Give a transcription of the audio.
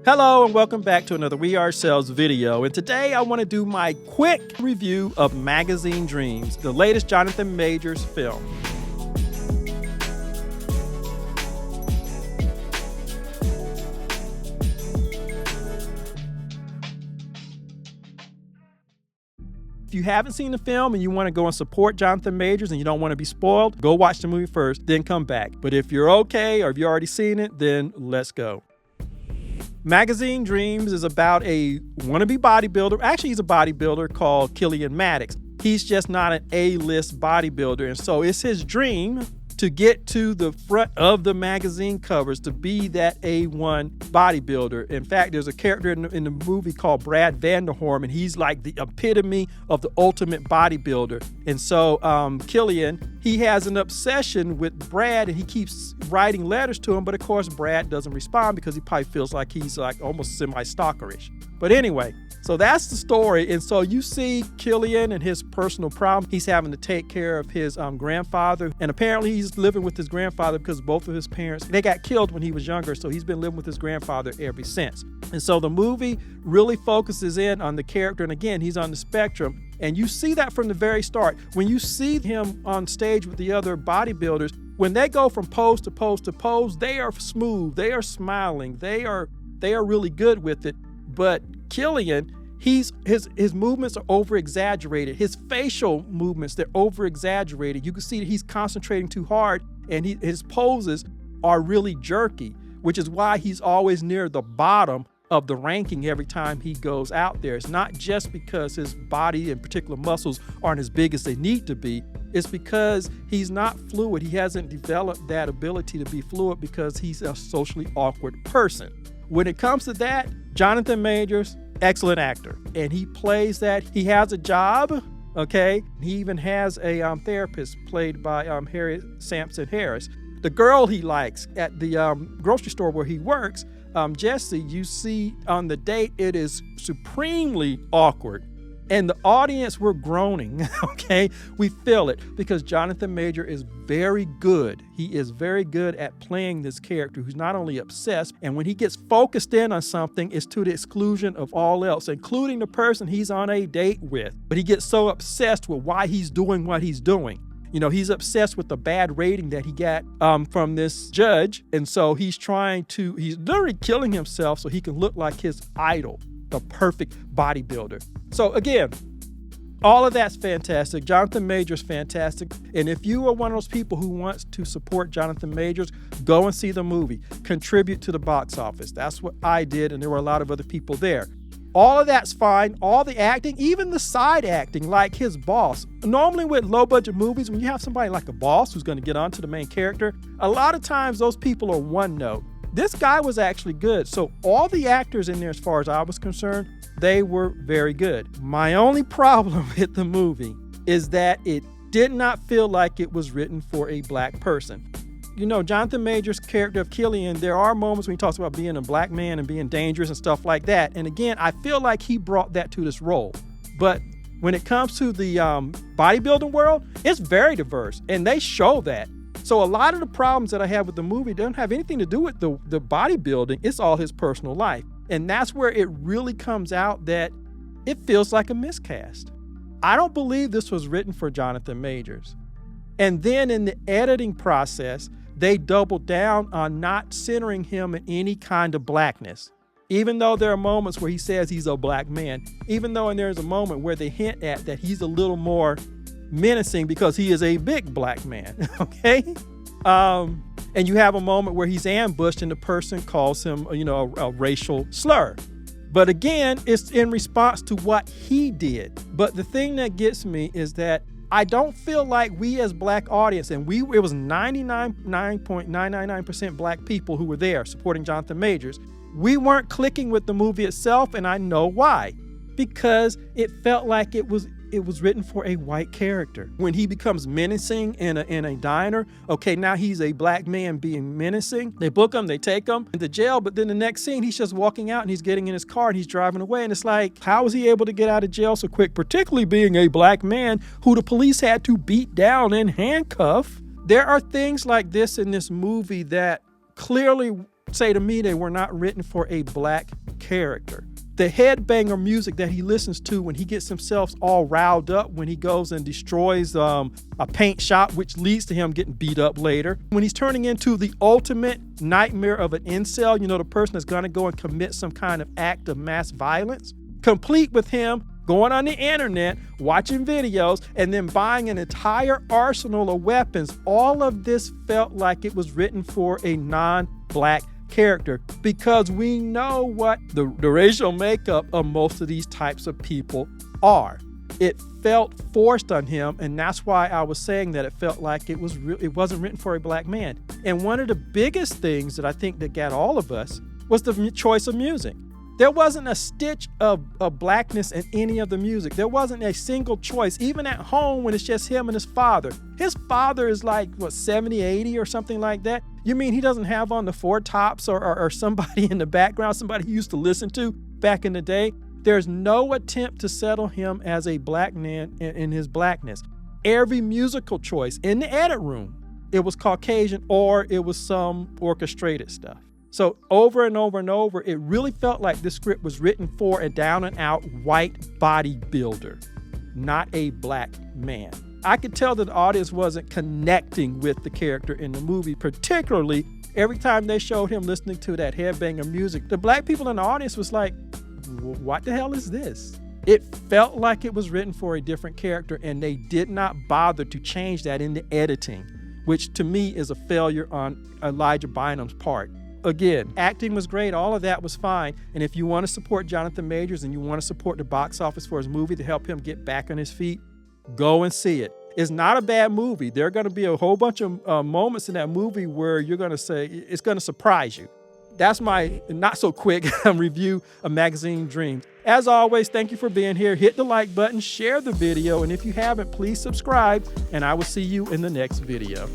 Hello and welcome back to another We Ourselves video, and today I want to do my quick review of Magazine Dreams, the latest Jonathan Majors film. If you haven't seen the film and you want to go and support Jonathan Majors and you don't want to be spoiled, go watch the movie first, then come back. But if you're okay or if you've already seen it, then let's go. Magazine Dreams is about a wannabe bodybuilder. Actually, he's a bodybuilder called Killian Maddox. He's just not an A-list bodybuilder. And so it's his dream to get to the front of the magazine covers to be that A1 bodybuilder. In fact, there's a character in the movie called Brad Vanderhorn, and he's like the epitome of the ultimate bodybuilder. And so Killian, he has an obsession with Brad, and he keeps writing letters to him, but of course Brad doesn't respond because he probably feels like he's like almost semi-stalkerish. But anyway, so that's the story. And so you see Killian and his personal problem. He's having to take care of his grandfather. And apparently he's living with his grandfather because both of his parents, they got killed when he was younger. So he's been living with his grandfather ever since. And so the movie really focuses in on the character. And again, he's on the spectrum. And you see that from the very start. When you see him on stage with the other bodybuilders, when they go from pose to pose to pose, they are smooth, they are smiling, they are really good with it. But Killian, his movements are over-exaggerated. His facial movements, they're over-exaggerated. You can see that he's concentrating too hard, and his poses are really jerky, which is why he's always near the bottom of the ranking every time he goes out there. It's not just because his body and particular muscles aren't as big as they need to be. It's because he's not fluid. He hasn't developed that ability to be fluid because he's a socially awkward person. When it comes to that, Jonathan Majors, excellent actor. And he plays that. He has a job, okay? He even has a therapist played by Harriet Sampson Harris. The girl he likes at the grocery store where he works, Jessie, you see on the date, it is supremely awkward. And the audience, we're groaning, okay? We feel it because Jonathan Major is very good. He is very good at playing this character who's not only obsessed, and when he gets focused in on something, it's to the exclusion of all else, including the person he's on a date with. But he gets so obsessed with why he's doing what he's doing. You know, he's obsessed with the bad rating that he got from this judge. And so he's literally killing himself so he can look like his idol, the perfect bodybuilder. So again, all of that's fantastic. Jonathan Majors, fantastic. And if you are one of those people who wants to support Jonathan Majors, go and see the movie. Contribute to the box office. That's what I did, and there were a lot of other people there. All of that's fine. All the acting, even the side acting, like his boss. Normally with low-budget movies, when you have somebody like a boss who's going to get onto the main character, a lot of times those people are one note. This guy was actually good. So all the actors in there, as far as I was concerned, they were very good. My only problem with the movie is that it did not feel like it was written for a black person. You know, Jonathan Majors' character of Killian, there are moments when he talks about being a black man and being dangerous and stuff like that. And again, I feel like he brought that to this role. But when it comes to the bodybuilding world, it's very diverse, and they show that. So a lot of the problems that I have with the movie don't have anything to do with the bodybuilding. It's all his personal life. And that's where it really comes out that it feels like a miscast. I don't believe this was written for Jonathan Majors. And then in the editing process, they doubled down on not centering him in any kind of blackness. Even though there are moments where he says he's a black man, even though there's a moment where they hint at that he's a little more menacing because he is a big black man, okay? And you have a moment where he's ambushed and the person calls him, a racial slur. But again, it's in response to what he did. But the thing that gets me is that I don't feel like we as black audience, and it was 99.999% black people who were there supporting Jonathan Majors, we weren't clicking with the movie itself, and I know why. Because it felt like it was written for a white character. When he becomes menacing in a diner, okay, now he's a black man being menacing. They book him, they take him into jail, but then the next scene, he's just walking out and he's getting in his car and he's driving away. And it's like, how was he able to get out of jail so quick, particularly being a black man who the police had to beat down and handcuff? There are things like this in this movie that clearly say to me they were not written for a black character. The headbanger music that he listens to when he gets himself all riled up, when he goes and destroys a paint shop, which leads to him getting beat up later. When he's turning into the ultimate nightmare of an incel, you know, the person that's gonna go and commit some kind of act of mass violence, complete with him going on the internet, watching videos, and then buying an entire arsenal of weapons. All of this felt like it was written for a non-black character, because we know what the racial makeup of most of these types of people are. It felt forced on him, and that's why I was saying that it felt like it wasn't written for a black man. And one of the biggest things that I think that got all of us was the choice of music. There wasn't a stitch of blackness in any of the music. There wasn't a single choice, even at home when it's just him and his father. His father is like, 70, 80 or something like that? You mean he doesn't have on the Four Tops or somebody in the background, somebody he used to listen to back in the day? There's no attempt to settle him as a black man in his blackness. Every musical choice in the edit room, it was Caucasian or it was some orchestrated stuff. So over and over and over, it really felt like this script was written for a down and out white bodybuilder, not a black man. I could tell that the audience wasn't connecting with the character in the movie, particularly every time they showed him listening to that headbanger music. The black people in the audience was like, what the hell is this? It felt like it was written for a different character, and they did not bother to change that in the editing, which to me is a failure on Elijah Bynum's part. Again, acting was great, all of that was fine, and if you want to support Jonathan Majors and you want to support the box office for his movie to help him get back on his feet, go and see it. It's not a bad movie. There are going to be a whole bunch of moments in that movie where you're going to say, it's going to surprise you. That's my not so quick review of Magazine Dreams. As always, thank you for being here. Hit the like button, share the video, and if you haven't, please subscribe, and I will see you in the next video.